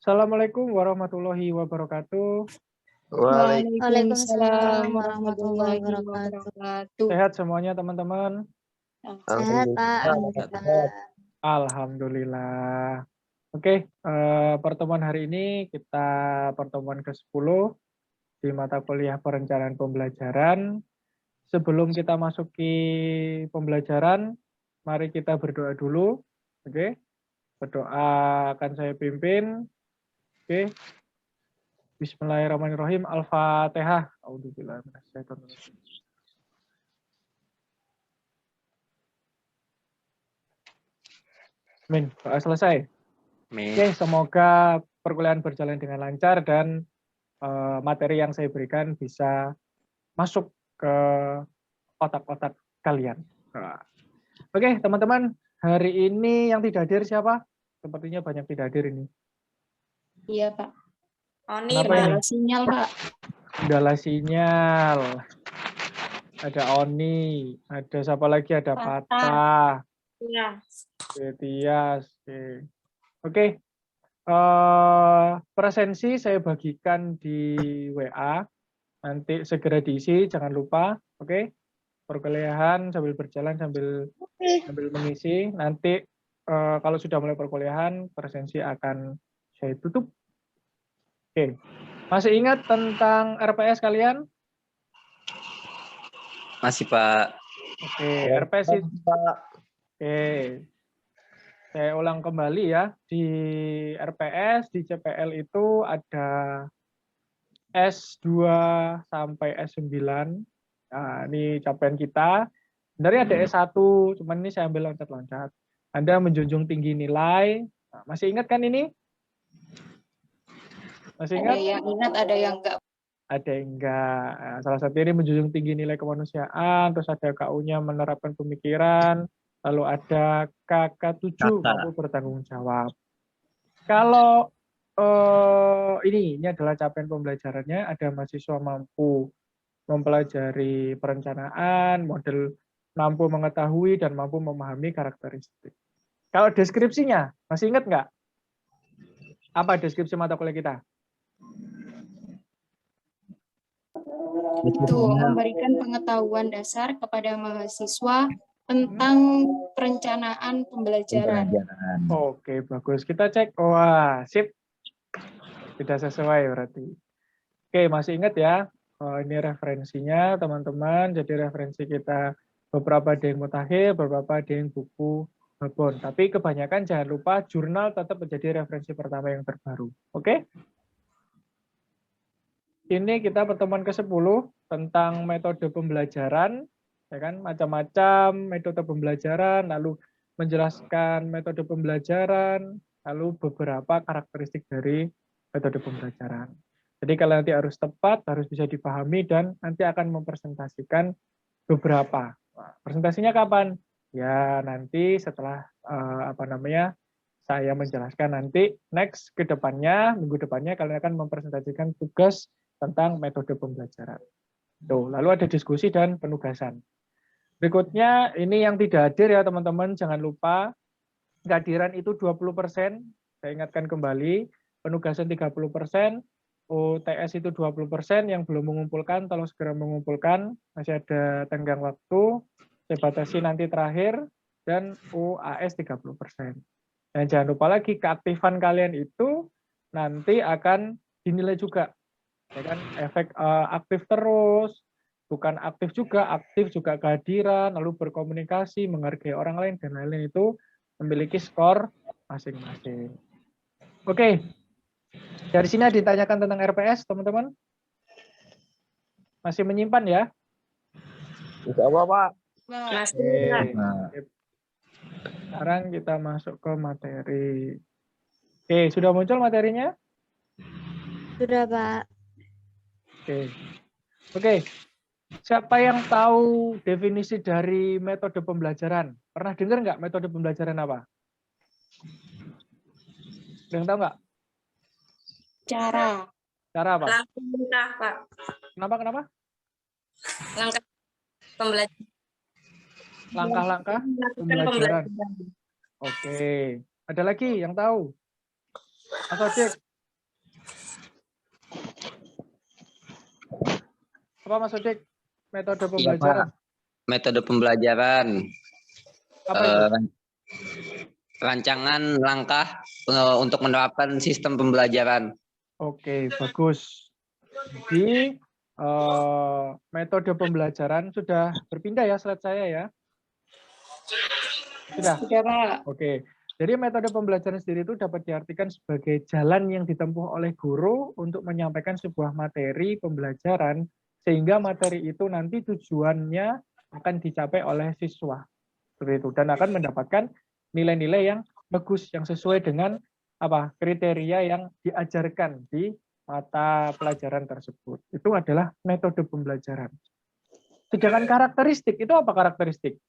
Assalamualaikum warahmatullahi wabarakatuh. Waalaikumsalam warahmatullahi wabarakatuh. Sehat semuanya teman-teman? Sehat, Pak. Alhamdulillah. Alhamdulillah. Oke, pertemuan hari ini kita pertemuan ke-10 di mata kuliah perencanaan pembelajaran. Sebelum kita masuki pembelajaran, mari kita berdoa dulu. Oke, berdoa akan saya pimpin. Oke. Bismillahirrahmanirrahim. Al-Fatihah. A'udzubillahi minasyaitonirrajim. Amin. Selesai. Amin. Oke, semoga perkuliahan berjalan dengan lancar dan materi yang saya berikan bisa masuk ke otak-otak kalian. Oke, teman-teman, hari ini yang tidak hadir siapa? Sepertinya banyak tidak hadir ini. Iya, Pak. Oni, Kenapa ini? Sinyal, Pak. Kendala sinyal. Ada Oni, ada siapa lagi? Ada Patah. Ya. Tias. Oke. Presensi saya bagikan di WA. Nanti segera diisi, jangan lupa. Oke. Perkuliahan sambil berjalan sambil mengisi. Nanti kalau sudah mulai perkuliahan, presensi akan saya tutup. Oke. Masih ingat tentang RPS kalian? Masih, Pak. Oke, RPS itu Oke. Saya ulang kembali ya. Di RPS, di CPL itu ada S2 sampai S9. Nah, ini capaian kita. Dari ada S1, cuman ini saya ambil loncat-loncat. Anda menjunjung tinggi nilai. Nah, masih ingat kan ini? Masih ingat? Ada yang ingat, ada yang enggak. Ada yang enggak. Nah, salah satu ini menjunjung tinggi nilai kemanusiaan, terus ada KU-nya menerapkan pemikiran, lalu ada KK7 mampu bertanggung jawab. Kalau ini adalah capaian pembelajarannya, ada mahasiswa mampu mempelajari perencanaan, model mampu mengetahui dan mampu memahami karakteristik. Kalau deskripsinya, masih ingat nggak? Apa deskripsi mata kuliah kita? Itu memberikan pengetahuan dasar kepada mahasiswa tentang perencanaan pembelajaran. Oke, bagus. Kita cek. Wah, sip. Tidak sesuai berarti. Oke, masih ingat ya? Ini referensinya, teman-teman. Jadi referensi kita beberapa ada yang mutakhir, beberapa ada yang buku babon. Tapi kebanyakan jangan lupa jurnal tetap menjadi referensi pertama yang terbaru. Oke? Ini kita pertemuan ke-10 tentang metode pembelajaran, ya kan? Macam-macam metode pembelajaran, lalu menjelaskan metode pembelajaran, lalu beberapa karakteristik dari metode pembelajaran. Jadi kalau nanti harus tepat, harus bisa dipahami dan nanti akan mempresentasikan beberapa. Nah, presentasinya kapan? Ya nanti setelah saya menjelaskan nanti next ke depannya, minggu depannya kalian akan mempresentasikan tugas tentang metode pembelajaran. Tuh, lalu ada diskusi dan penugasan. Berikutnya ini yang tidak hadir ya teman-teman, jangan lupa kehadiran itu 20%, saya ingatkan kembali, penugasan 30%, UTS itu 20%, yang belum mengumpulkan tolong segera mengumpulkan, masih ada tenggang waktu, saya batasi nanti terakhir, dan UAS 30%. Dan jangan lupa lagi keaktifan kalian itu nanti akan dinilai juga, ya kan? Efek aktif terus, bukan aktif juga kehadiran, lalu berkomunikasi, menghargai orang lain dan lain-lain itu memiliki skor masing-masing. Oke, dari sini ditanyakan tentang RPS, teman-teman. Masih menyimpan ya? Bisa apa, Pak? Masih. Sekarang kita masuk ke materi. Oke, sudah muncul materinya? Sudah, Pak. Oke. Siapa yang tahu definisi dari metode pembelajaran? Pernah dengar nggak metode pembelajaran apa? Ada yang tahu nggak? Cara apa? Langkah, Pak. Kenapa? Langkah pembelajaran. Langkah-langkah pembelajaran. Oke. Ada lagi yang tahu? Mas Ojek, Apa Mas Odik? Metode Iya, pembelajaran. Pak. Metode pembelajaran. Apa itu? Rancangan langkah untuk menerapkan sistem pembelajaran. Oke, bagus. Jadi metode pembelajaran sudah berpindah ya slide saya ya. Sudah. Sudah, Pak. Oke. Jadi metode pembelajaran sendiri itu dapat diartikan sebagai jalan yang ditempuh oleh guru untuk menyampaikan sebuah materi pembelajaran sehingga materi itu nanti tujuannya akan dicapai oleh siswa. Seperti itu, dan akan mendapatkan nilai-nilai yang bagus yang sesuai dengan apa kriteria yang diajarkan di mata pelajaran tersebut. Itu adalah metode pembelajaran. Sedangkan karakteristik itu apa karakteristik?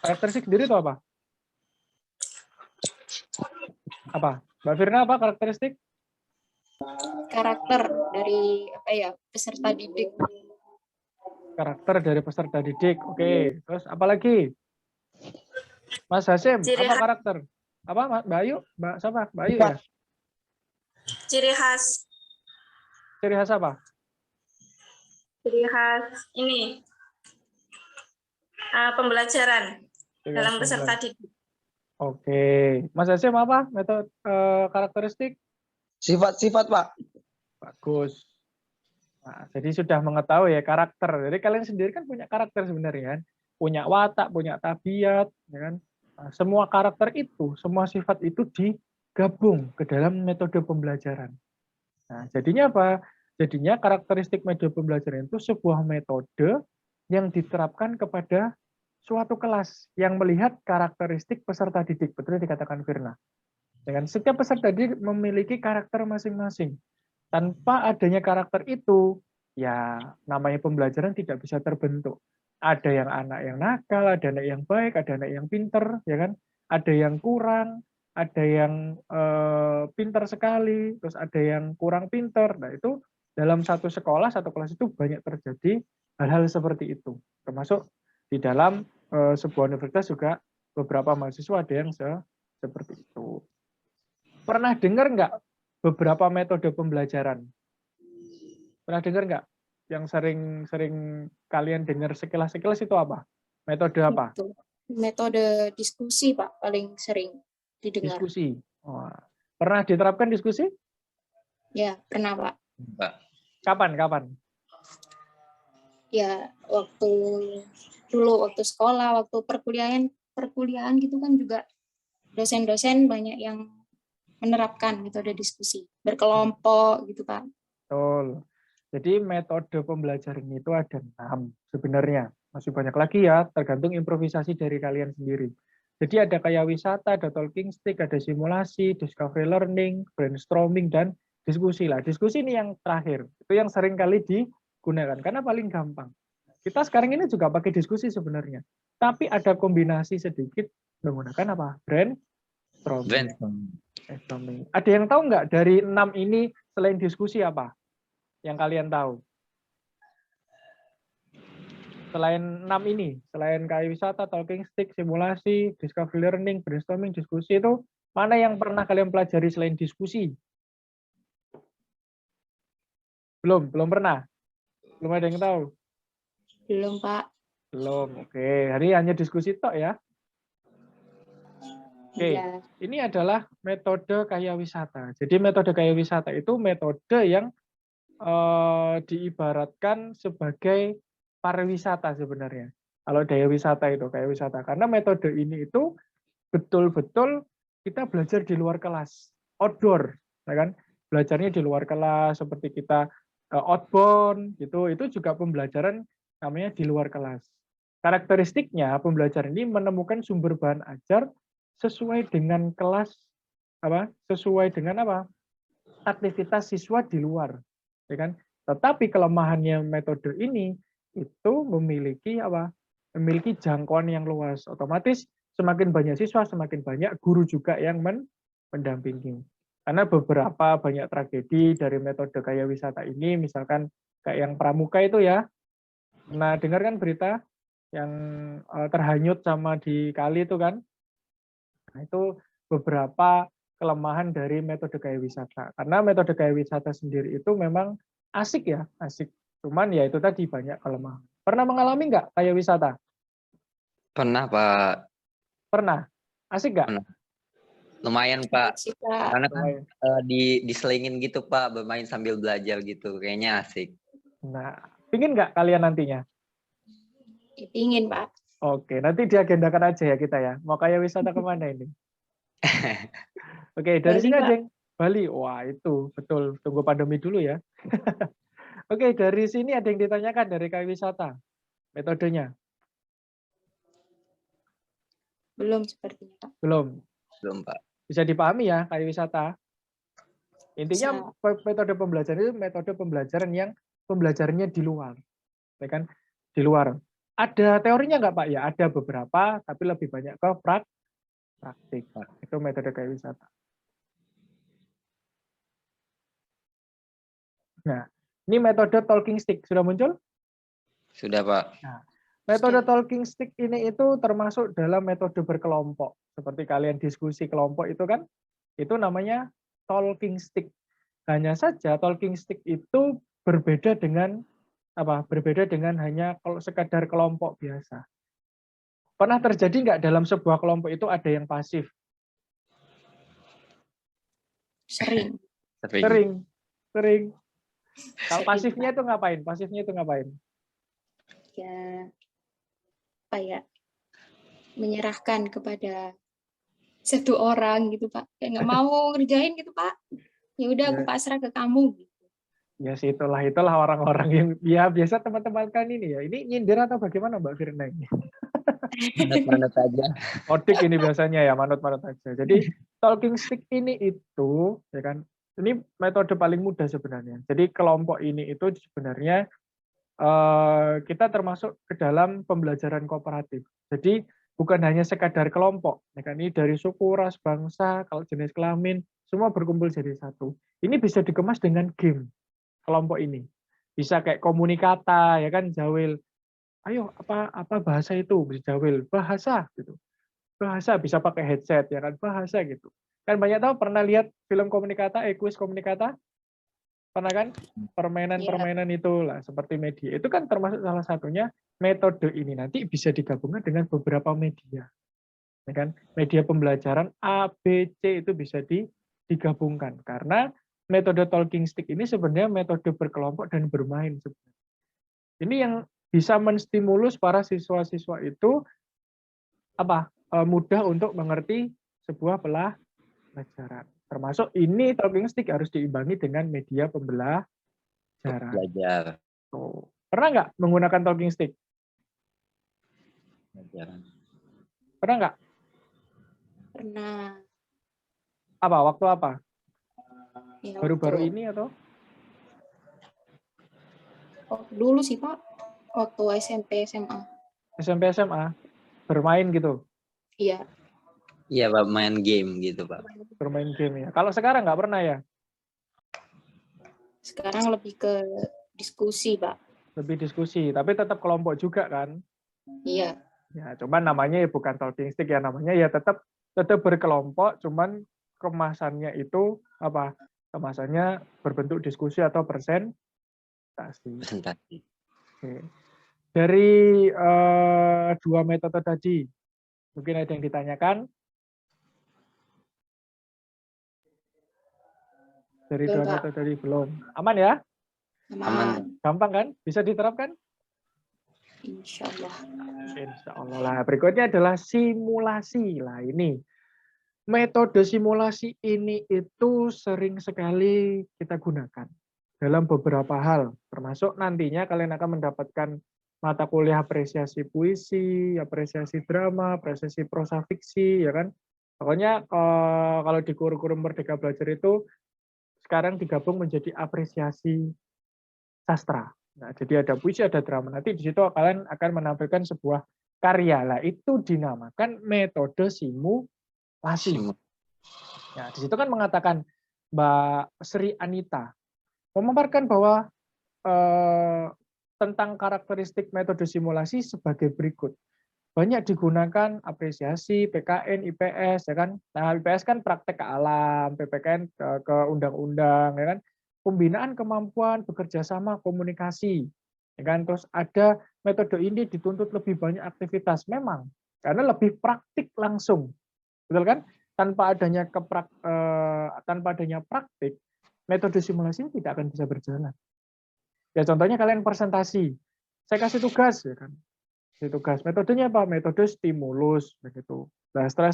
Karakteristik sendiri itu apa? Apa? Mbak Firna apa karakteristik? Karakter dari apa ya peserta didik. Karakter dari peserta didik. Oke. Terus apa lagi? Mas Hasim, Ciri apa khas. karakter? Apa Mbak Ayu? Mbak siapa? Mbak Ayu ya? Ciri khas Ciri khas apa? ini pembelajaran Ciri dalam khas peserta pembelajaran. didik. Oke. Mas Hasim apa? Metode karakteristik? Sifat-sifat, Pak. Bagus. Nah, jadi sudah mengetahui ya karakter. Jadi kalian sendiri kan punya karakter sebenarnya kan. Punya watak, punya tabiat, ya kan. Nah, semua karakter itu, semua sifat itu digabung ke dalam metode pembelajaran. Nah, jadinya apa? Jadinya karakteristik metode pembelajaran itu sebuah metode yang diterapkan kepada suatu kelas yang melihat karakteristik peserta didik. Betul dikatakan Firna. Dengan setiap peserta didik memiliki karakter masing-masing. Tanpa adanya karakter itu, ya namanya pembelajaran tidak bisa terbentuk. Ada yang anak yang nakal, ada anak yang baik, ada anak yang pinter, ya kan? Ada yang kurang, ada yang pinter sekali, terus ada yang kurang pinter. Nah itu dalam satu sekolah, satu kelas itu banyak terjadi hal-hal seperti itu. Termasuk di dalam sebuah universitas juga beberapa mahasiswa ada yang seperti itu. Pernah dengar nggak beberapa metode pembelajaran? Pernah dengar nggak? Yang sering kalian dengar sekilas-sekilas itu apa? Metode apa? Metode diskusi, Pak, paling sering didengar. Diskusi. Wah. Pernah diterapkan diskusi? Ya, pernah, Pak. Pak. Kapan? Ya, waktu sekolah, waktu perkuliahan gitu kan juga dosen-dosen banyak yang menerapkan metode diskusi berkelompok gitu, Pak. Betul. Jadi metode pembelajaran itu ada 6 sebenarnya. Masih banyak lagi ya, tergantung improvisasi dari kalian sendiri. Jadi ada kayak wisata, ada talking stick, ada simulasi, discovery learning, brainstorming, dan diskusi lah. Diskusi ini yang terakhir. Itu yang sering kali digunakan, karena paling gampang. Kita sekarang ini juga pakai diskusi sebenarnya. Tapi ada kombinasi sedikit menggunakan apa? Brainstorming. Ada yang tahu nggak dari 6 ini selain diskusi apa? Yang kalian tahu? Selain 6 ini, selain kayak wisata, talking stick, simulasi, discovery learning, brainstorming, diskusi itu, mana yang pernah kalian pelajari selain diskusi? Belum pernah? Belum ada yang tahu? Belum, Pak. Belum, oke. Hari hanya diskusi tok ya. Oke, Ya. ini adalah metode kaya wisata. Jadi metode kaya wisata itu metode yang diibaratkan sebagai pariwisata sebenarnya. Kalau daya wisata itu kayak wisata, karena metode ini itu betul-betul kita belajar di luar kelas, outdoor, ya kan? Belajarnya di luar kelas seperti kita outbound gitu, itu juga pembelajaran namanya di luar kelas. Karakteristiknya pembelajaran ini menemukan sumber bahan ajar sesuai dengan kelas apa? Sesuai dengan apa? Aktivitas siswa di luar. Ya kan? Tetapi kelemahannya metode ini itu memiliki apa? Memiliki jangkauan yang luas. Otomatis semakin banyak siswa, semakin banyak guru juga yang mendampingi. Karena beberapa banyak tragedi dari metode kaya wisata ini, misalkan kayak yang pramuka itu ya. Nah, dengar kan berita yang terhanyut sama di kali itu kan? Nah, itu beberapa kelemahan dari metode gaya wisata. Karena metode gaya wisata sendiri itu memang asik ya, asik. Cuman ya itu tadi banyak kelemahan. Pernah mengalami nggak kayak wisata? Pernah Pak, Pernah. Asik nggak? pernah. Lumayan Asik Pak, sih, Kak. karena kan Lumayan. diselingin gitu Pak, bermain sambil belajar gitu, kayaknya asik. Nah, pingin nggak kalian nantinya? Ya, pingin, Pak. Oke, nanti diagendakan aja ya kita ya. Mau kayak wisata kemana ini? Oke, dari Bali, sini ada Pak. yang Bali. Wah, itu betul. Tunggu pandemi dulu ya. Oke, dari sini ada yang ditanyakan dari kayak wisata. Metodenya? Belum sepertinya, Pak. Belum. Belum Pak. Bisa dipahami ya kayak wisata. Intinya Bisa. metode pembelajaran itu metode pembelajaran yang pembelajarannya di luar. Ya kan? Di luar. Ada teorinya nggak Pak? Ya, ada beberapa, tapi lebih banyak ke praktik. Itu metode kayak wisata. Nah, ini metode talking stick. Sudah muncul? Sudah Pak. Nah, metode Sudah. talking stick ini itu termasuk dalam metode berkelompok. Seperti kalian diskusi kelompok itu kan, itu namanya talking stick. Hanya saja talking stick itu berbeda dengan apa? Berbeda dengan hanya kalau sekadar kelompok biasa. Pernah terjadi nggak dalam sebuah kelompok itu ada yang pasif? Sering. Sering. Sering, sering. Kalau Sering, pasifnya Pak. itu ngapain? Pasifnya itu ngapain? Ya, apa ya? Menyerahkan kepada satu orang gitu, Pak. Kayak nggak mau ngerjain gitu, Pak. Ya udah, aku Ya, pasrah ke kamu. ya sih itulah orang-orang yang ya biasa teman-teman kan ini ya. Ini nyindir atau bagaimana Mbak Firna ini? Manut-manut aja. Odik ini biasanya ya, manut-manut aja. Jadi talking stick ini itu, ya kan, ini metode paling mudah sebenarnya. Jadi kelompok ini itu sebenarnya kita termasuk ke dalam pembelajaran kooperatif. Jadi bukan hanya sekadar kelompok, ya kan, ini dari suku, ras, bangsa, kalau jenis kelamin, semua berkumpul jadi satu. Ini bisa dikemas dengan game kelompok ini. Bisa kayak komunikata, ya kan, Jawil. Ayo apa bahasa itu bisa Jawil bahasa gitu. Bahasa bisa pakai headset ya kan bahasa gitu. Kan banyak tahu pernah lihat film komunikata, kuis komunikata? Pernah kan? Ya, Permainan-permainan itulah seperti media. Itu kan termasuk salah satunya metode ini nanti bisa digabungkan dengan beberapa media. Ya kan? Media pembelajaran A, B, C itu bisa digabungkan karena metode talking stick ini sebenarnya metode berkelompok dan bermain sebenarnya. Ini yang bisa menstimulus para siswa-siswa itu apa mudah untuk mengerti sebuah pelajaran. Termasuk ini talking stick harus diimbangi dengan media pembelajaran. Belajar. Oh. Pernah nggak menggunakan talking stick? Pelajaran. Pernah nggak? pernah. Apa? Waktu apa? Ya, Baru-baru waktu ini atau? dulu sih, Pak. Waktu SMP, SMA. SMP SMA? Bermain gitu? Iya. Iya Pak, main game gitu Pak. Bermain game ya. Kalau sekarang nggak pernah ya? Sekarang lebih ke diskusi, Pak. Lebih diskusi, tapi tetap kelompok juga kan? Iya. Ya, cuman namanya ya bukan talking stick ya, namanya ya tetap berkelompok, cuman kemasannya itu apa? Kemasannya berbentuk diskusi atau presentasi. Presentasi. Oke. Dari dua metode tadi, mungkin ada yang ditanyakan? Dari Belum, dua Pak. metode tadi belum. Aman ya? Aman. Gampang kan? Bisa diterapkan? Insya Allah. Insya Allah lah. Berikutnya adalah simulasi. Lah ini metode simulasi ini itu sering sekali kita gunakan dalam beberapa hal, termasuk nantinya kalian akan mendapatkan mata kuliah apresiasi puisi, apresiasi drama, apresiasi prosa fiksi, ya kan? Pokoknya kalau di kurikulum Merdeka Belajar itu sekarang digabung menjadi apresiasi sastra. Nah, jadi ada puisi, ada drama. Nanti di situ kalian akan menampilkan sebuah karya. Lah itu dinamakan metode simulasi. Nah, di situ kan mengatakan Mbak Sri Anita memaparkan bahwa tentang karakteristik metode simulasi sebagai berikut. Banyak digunakan apresiasi, PKN, IPS, ya kan. Nah, IPS kan praktek ke alam, PPKN ke undang-undang, ya kan. pembinaan kemampuan bekerja sama komunikasi, ya kan? Terus ada metode ini dituntut lebih banyak aktivitas, memang karena lebih praktik langsung, betul kan? Tanpa adanya tanpa adanya praktik, metode simulasi tidak akan bisa berjalan. Ya contohnya kalian presentasi, saya kasih tugas, ya kan? Kasih tugas, metodenya apa? Metode stimulus, begitu. Nah setelah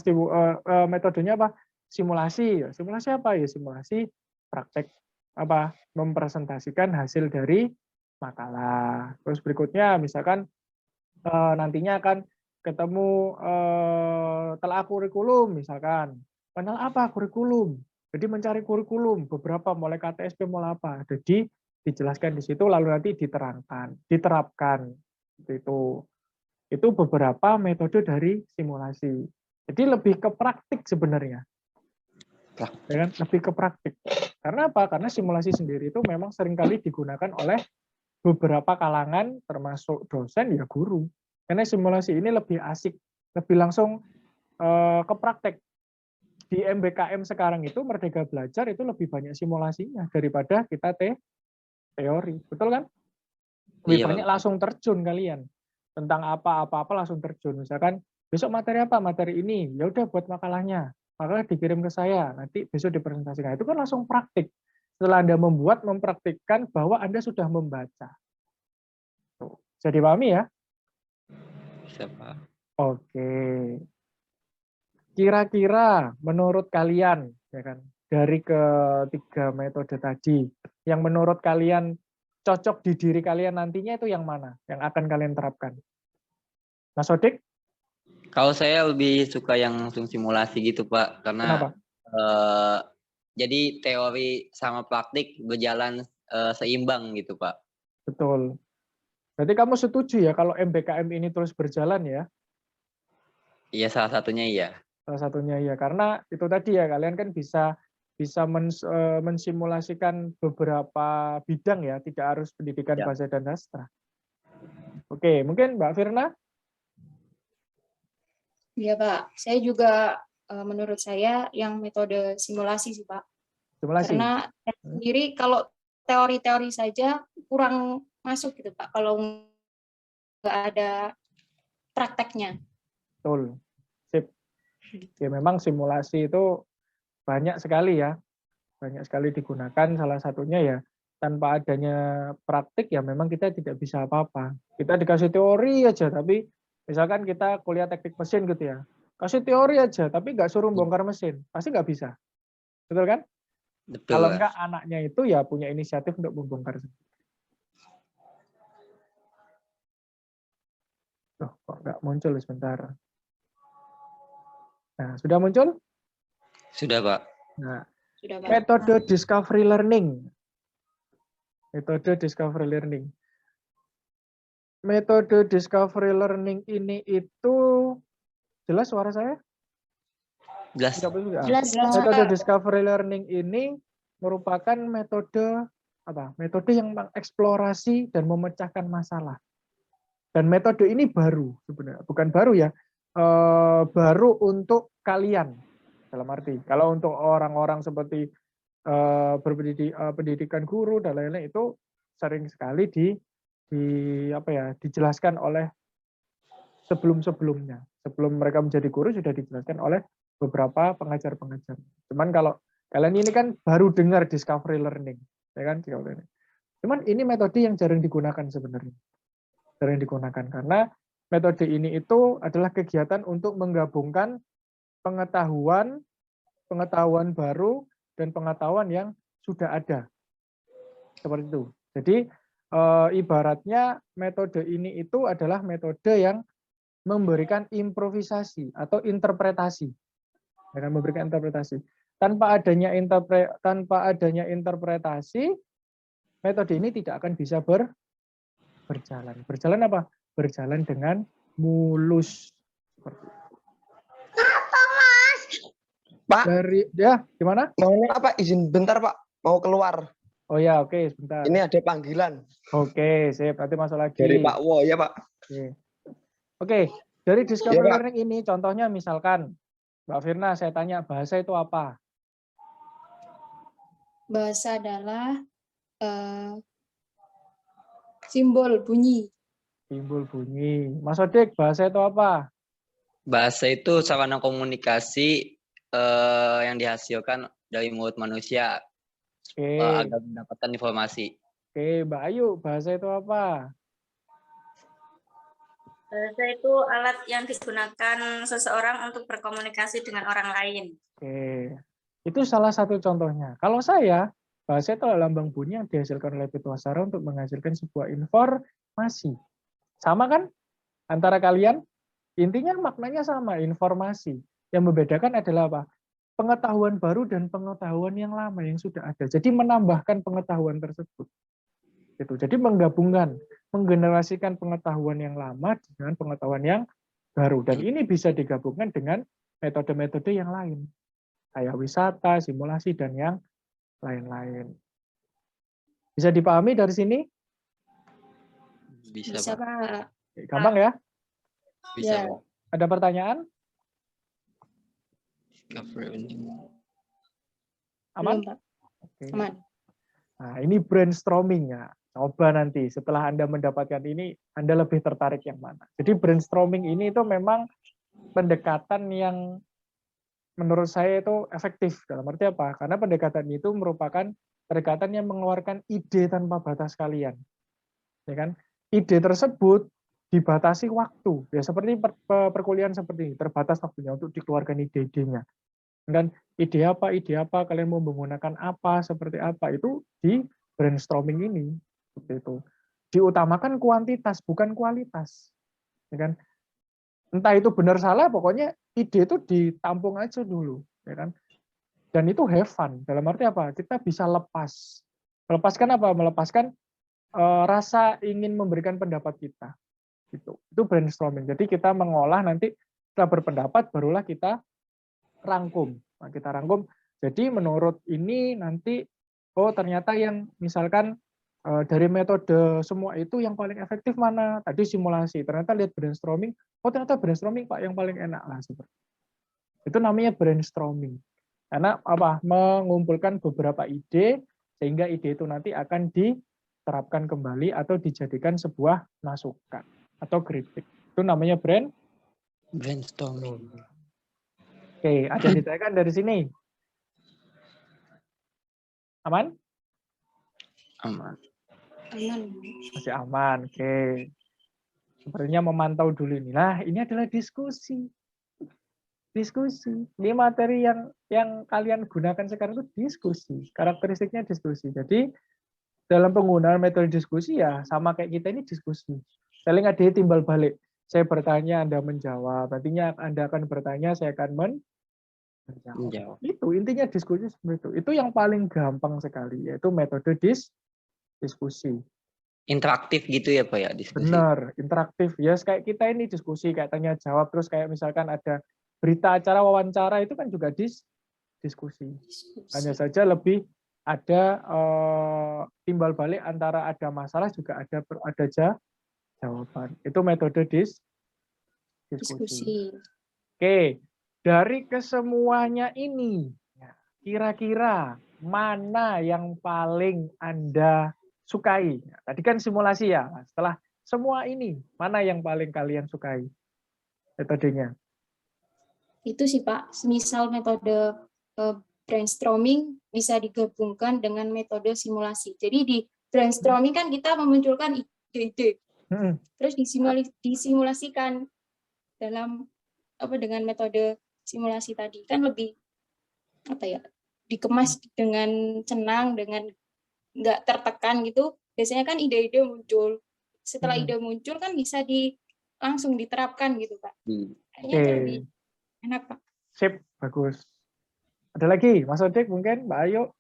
metodenya apa? Simulasi. Simulasi apa ya? Simulasi praktek apa? Mempresentasikan hasil dari makalah. Terus berikutnya misalkan nantinya akan ketemu telah kurikulum misalkan. Kenal apa kurikulum? Jadi mencari kurikulum beberapa mulai KTSP mulai apa. Jadi dijelaskan di situ lalu nanti diterapkan itu. Itu beberapa metode dari simulasi. Jadi lebih ke praktik sebenarnya. Ya kan? Lebih ke praktik. Karena apa? Karena simulasi sendiri itu memang seringkali digunakan oleh beberapa kalangan termasuk dosen ya guru. Karena simulasi ini lebih asik, lebih langsung ke praktek. Di MBKM sekarang itu Merdeka Belajar itu lebih banyak simulasinya daripada kita teori. Betul kan? Lebih Iya, banyak Pak. langsung terjun kalian. Tentang apa-apa langsung terjun. Misalkan besok materi apa? Materi ini. Ya udah buat makalahnya. Makalah dikirim ke saya. Nanti besok dipresentasikan. Itu kan langsung praktik. Setelah Anda mempraktikkan bahwa Anda sudah membaca. Tuh. Bisa dipahami ya? Bisa, Pak. Oke. Kira-kira menurut kalian, ya kan, dari ketiga metode tadi, yang menurut kalian cocok di diri kalian nantinya itu yang mana? Yang akan kalian terapkan? Mas Odik, Kalau saya lebih suka yang langsung simulasi gitu, Pak. Karena kenapa? jadi teori sama praktik berjalan seimbang gitu, Pak. Betul. Berarti kamu setuju ya kalau MBKM ini terus berjalan ya? Iya, salah satunya iya. Salah satunya ya, karena itu tadi ya, kalian kan bisa mensimulasikan beberapa bidang ya, tidak harus pendidikan Ya. bahasa dan sastra. Oke, mungkin Mbak Firna? Iya Pak, saya juga menurut saya yang metode simulasi sih Pak. Simulasi. Karena saya sendiri kalau teori-teori saja kurang masuk gitu Pak, kalau nggak ada prakteknya. Betul. Sip. Ya memang simulasi itu banyak sekali ya. Banyak sekali digunakan, salah satunya ya tanpa adanya praktik ya memang kita tidak bisa apa-apa. Kita dikasih teori aja, tapi misalkan kita kuliah teknik mesin gitu ya, kasih teori aja, tapi nggak suruh bongkar mesin, pasti nggak bisa. Betul kan? Betul, Kalau Pak. enggak anaknya itu ya punya inisiatif untuk membongkar. Loh, kok nggak muncul sebentar. Nah, sudah muncul? Sudah, Pak. Nah, Sudah Pak. metode discovery learning. Metode discovery learning. Metode discovery learning ini itu jelas suara saya? Jelas. Jelas, Metode Pak. discovery learning ini merupakan metode apa? Metode yang mengeksplorasi dan memecahkan masalah. Dan metode ini baru sebenarnya, bukan baru ya, baru untuk kalian. Dalam arti, kalau untuk orang-orang seperti pendidikan guru dan lain-lain itu sering sekali dijelaskan oleh sebelum-sebelumnya. Sebelum mereka menjadi guru sudah dijelaskan oleh beberapa pengajar-pengajar. Cuman kalau kalian ini kan baru dengar discovery learning, ya kan? Cuman ini metode yang jarang digunakan sebenarnya. Jarang digunakan karena metode ini itu adalah kegiatan untuk menggabungkan pengetahuan baru dan pengetahuan yang sudah ada. Seperti itu. Jadi ibaratnya metode ini itu adalah metode yang memberikan improvisasi atau interpretasi. Dengan memberikan interpretasi. Tanpa adanya interpretasi, metode ini tidak akan bisa berjalan. Berjalan apa? Berjalan dengan mulus. Seperti itu. Pak, Gimana? mau apa? Izin bentar Pak, mau keluar. Oh ya, oke, sebentar. Ini ada panggilan. Oke, sip. Nanti masuk lagi. Dari Pak Wo, ya Pak. Oke, dari discovery Ya, Pak. learning ini, contohnya misalkan, Mbak Firna, saya tanya bahasa itu apa? Bahasa adalah eh, simbol bunyi. Simbol bunyi. Mas Odik, bahasa itu apa? Bahasa itu sarana komunikasi yang dihasilkan dari mulut manusia Oke, agar mendapatkan informasi. oke, Mbak Ayu, bahasa itu apa? Bahasa itu alat yang digunakan seseorang untuk berkomunikasi dengan orang lain. Oke, itu salah satu contohnya. Kalau saya, bahasa itu adalah lambang bunyi yang dihasilkan oleh pituas suara untuk menghasilkan sebuah informasi. Sama kan antara kalian? Intinya maknanya sama, informasi. Yang membedakan adalah apa? Pengetahuan baru dan pengetahuan yang lama yang sudah ada. Jadi menambahkan pengetahuan tersebut. Gitu. Jadi menggabungkan, menggenerasikan pengetahuan yang lama dengan pengetahuan yang baru. Dan ini bisa digabungkan dengan metode-metode yang lain. Kayak wisata, simulasi, dan yang lain-lain. Bisa dipahami dari sini? Bisa, Bisa, Pak. Pak. Gampang ya? Bisa, Ya. Pak. Ada pertanyaan? Aman? Belum, Pak. Oke. Aman. Nah, ini brainstorming ya. Coba nanti setelah Anda mendapatkan ini, Anda lebih tertarik yang mana. Jadi brainstorming ini itu memang pendekatan yang menurut saya itu efektif. Dalam arti apa? Karena pendekatan itu merupakan pendekatan yang mengeluarkan ide tanpa batas kalian. Ya kan? Ide tersebut dibatasi waktu. Ya seperti perkuliahan seperti ini, terbatas waktunya untuk dikeluarkan ide-idenya. Dan ide apa, kalian mau menggunakan apa, seperti apa, itu di brainstorming ini. Seperti itu. Diutamakan kuantitas, bukan kualitas. Ya kan? Entah itu benar salah, pokoknya ide itu ditampung aja dulu. Ya kan? Dan itu have fun. Dalam arti apa? Kita bisa lepas. Melepaskan apa? Melepaskan rasa ingin memberikan pendapat kita. Itu brainstorming. Jadi kita mengolah nanti, kita berpendapat, barulah kita rangkum. Nah, kita rangkum. Jadi menurut ini nanti, oh ternyata yang misalkan dari metode semua itu yang paling efektif mana? Tadi simulasi. Ternyata lihat brainstorming, oh ternyata brainstorming Pak yang paling enak lah seperti. Itu namanya brainstorming. Karena apa? Mengumpulkan beberapa ide sehingga ide itu nanti akan diterapkan kembali atau dijadikan sebuah masukan atau kritik. Itu namanya Brainstorming. Oke, ada yang ditanyakan dari sini? Aman? Aman. Aman. Masih aman. Oke. Sebenarnya memantau dulu ini. Nah, ini adalah diskusi. Diskusi. Ini materi yang kalian gunakan sekarang itu diskusi. Karakteristiknya diskusi. Jadi dalam penggunaan metode diskusi ya sama kayak kita ini diskusi. Saling ada timbal balik. Saya bertanya, Anda menjawab. Nantinya Anda akan bertanya, saya akan menjawab. Itu intinya diskusi seperti itu. Itu yang paling gampang sekali, yaitu metode diskusi. Interaktif gitu ya Pak ya diskusi. Benar, interaktif. Ya, kayak kita ini diskusi, kayak tanya jawab, terus kayak misalkan ada berita acara wawancara itu kan juga diskusi. Hanya saja lebih ada timbal balik antara ada masalah juga ada jawaban. Itu metode diskusi. Oke, dari kesemuanya ini, kira-kira mana yang paling Anda sukai? Tadi kan simulasi ya, setelah semua ini, mana yang paling kalian sukai metodenya? Itu sih Pak, misal metode brainstorming bisa digabungkan dengan metode simulasi. Jadi di brainstorming kan kita memunculkan ide-ide, terus disimulasikan dalam dengan metode simulasi tadi kan lebih dikemas dengan senang, dengan nggak tertekan gitu. Biasanya kan ide-ide muncul. Setelah ide muncul kan bisa langsung diterapkan gitu Pak. Kayaknya itu lebih enak Pak. Sip, bagus. Ada lagi, Mas Odik mungkin, Mbak Ayu?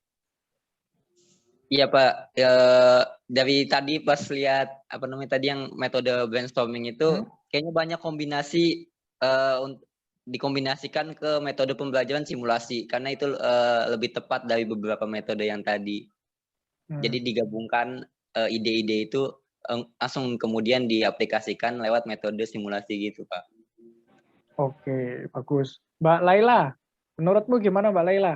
Iya Pak, dari tadi pas lihat tadi yang metode brainstorming itu kayaknya banyak kombinasi dikombinasikan ke metode pembelajaran simulasi karena itu lebih tepat dari beberapa metode yang tadi. Jadi digabungkan ide-ide itu langsung kemudian diaplikasikan lewat metode simulasi gitu Pak. Oke, bagus. Mbak Laila, menurutmu gimana Mbak Laila?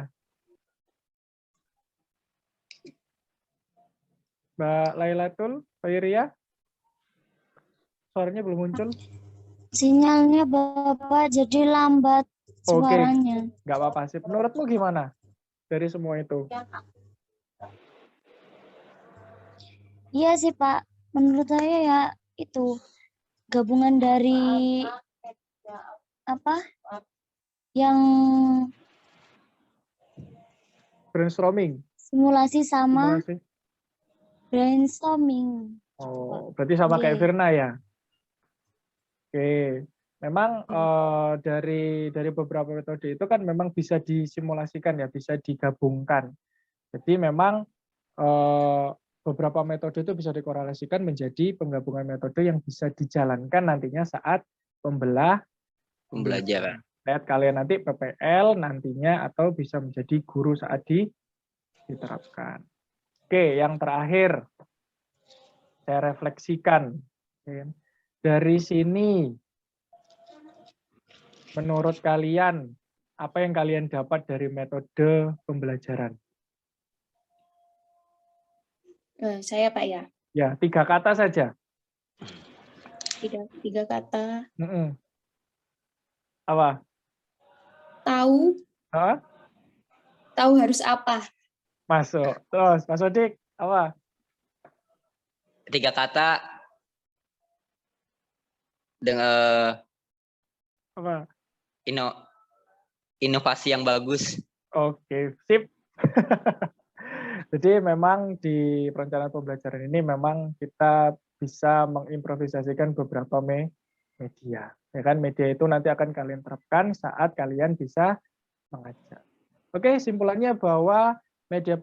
Mbak Lailatul Khairia? Suaranya belum muncul. Sinyalnya Bapak jadi lambat Oke, suaranya. nggak apa-apa sih. Menurutmu gimana dari semua itu? Iya sih Pak, menurut saya ya itu gabungan dari apa yang Brainstorming? simulasi sama Simulasi? brainstorming. Oh, berarti sama kayak Iya. Firna ya? Oke, memang dari beberapa metode itu kan memang bisa disimulasikan ya, bisa digabungkan. Jadi memang beberapa metode itu bisa dikorelasikan menjadi penggabungan metode yang bisa dijalankan nantinya saat Pembelajaran. Lihat kalian nanti PPL nantinya atau bisa menjadi guru saat diterapkan. Oke, yang terakhir saya refleksikan. Dari sini, menurut kalian, apa yang kalian dapat dari metode pembelajaran? Saya Pak ya, Ya, 3 kata saja. tiga kata. Apa? Tahu, Hah? tahu harus apa. Masuk. Terus, Mas Odik, apa? 3 kata dengan Apa? inovasi yang bagus. Oke, sip. Jadi memang di perencanaan pembelajaran ini memang kita bisa mengimprovisasikan beberapa media. Ya kan, media itu nanti akan kalian terapkan saat kalian bisa mengajar. Oke, simpulannya bahwa media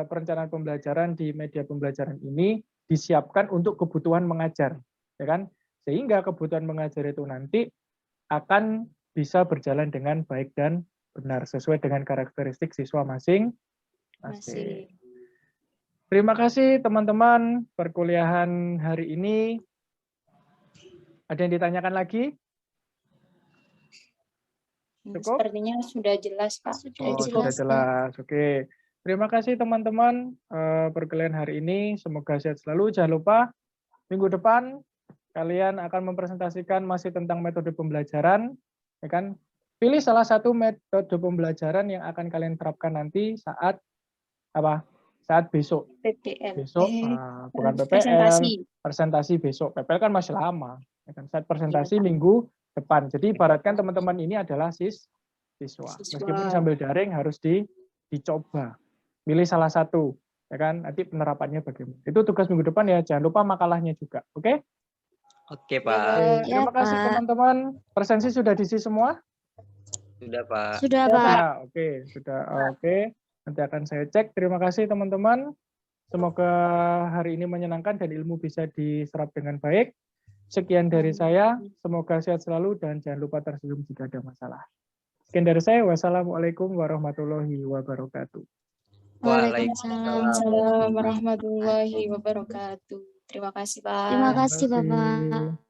perencanaan pembelajaran di media pembelajaran ini disiapkan untuk kebutuhan mengajar, ya kan? Sehingga kebutuhan mengajar itu nanti akan bisa berjalan dengan baik dan benar sesuai dengan karakteristik siswa masing-masing. Terima kasih teman-teman perkuliahan hari ini. Ada yang ditanyakan lagi? Cukup? Sepertinya sudah jelas Pak. Sudah jelas. Oke. Terima kasih teman-teman perkuliahan hari ini. Semoga sehat selalu. Jangan lupa minggu depan kalian akan mempresentasikan masih tentang metode pembelajaran, ya kan? Pilih salah satu metode pembelajaran yang akan kalian terapkan nanti saat apa? Saat besok. PPL. Besok bukan PPL, presentasi besok. PPL kan masih lama, ya kan? Saat presentasi minggu depan. Jadi ibaratkan teman-teman ini adalah siswa. Meskipun sambil daring harus dicoba. Pilih salah satu, ya kan? Nanti penerapannya bagaimana. Itu tugas minggu depan ya. Jangan lupa makalahnya juga. Oke? Oke, Pak. Terima kasih teman-teman. Presensi sudah diisi semua? Sudah, Pak. Sudah Pak. Ya, oke, sudah. Oke. Nanti akan saya cek. Terima kasih teman-teman. Semoga hari ini menyenangkan dan ilmu bisa diserap dengan baik. Sekian dari saya. Semoga sehat selalu dan jangan lupa tersenyum jika ada masalah. Sekian dari saya. Wassalamualaikum warahmatullahi wabarakatuh. Waalaikumsalam warahmatullahi wabarakatuh. Terima kasih Pak. Terima kasih Bapak.